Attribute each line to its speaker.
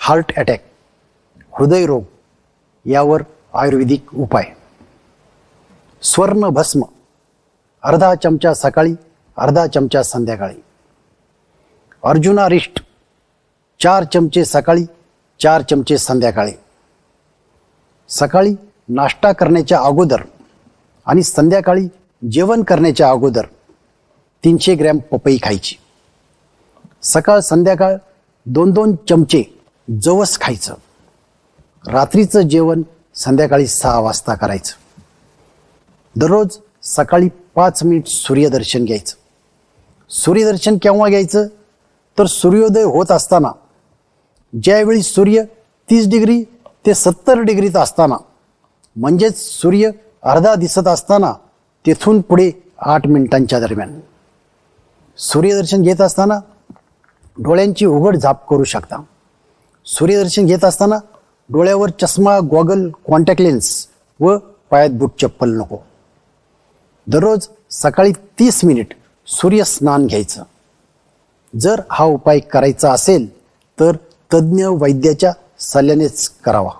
Speaker 1: Heart attack, हृदयरोग यावर आयुर्वेदिक उपाय. स्वर्ण भस्म अर्धा चमचा सकाळी, अर्धा चमचा संध्याकाळी. अर्जुनारिष्ट 4 चमचे सकाळी, 4 चमचे संध्याकाळी. सकाळी नाश्ता करण्याच्या अगोदर आणि संध्याकाळी जेवण करण्याच्या अगोदर 300 ग्रॅम पपई खायची. सकाळ संध्याकाळ 2-2 चमचे जवस खायचं. रात्रीचं जेवण संध्याकाळी 6 वाजता करायचं. दररोज सकाळी 5 मिनिट सूर्यदर्शन घ्यायचं. सूर्यदर्शन केव्हा घ्यायचं तर सूर्योदय होत असताना, ज्यावेळी सूर्य 30 डिग्री ते 70 डिग्रीत असताना, म्हणजेच सूर्य अर्धा दिसत असताना तेथून पुढे 8 मिनिटांच्या दरम्यान. सूर्यदर्शन घेत असताना डोळ्यांची उघड झाप करू शकता. सूर्यदर्शन घेत असताना डोळ्यावर चष्मा, गॉगल, कॉन्टॅक्ट लेन्स व पायात बूट चप्पल नको. दररोज सकाळी 30 मिनिट सूर्यस्नान घ्यायचं. जर हा उपाय करायचा असेल तर तज्ज्ञ वैद्याच्या सल्ल्यानेच करावा.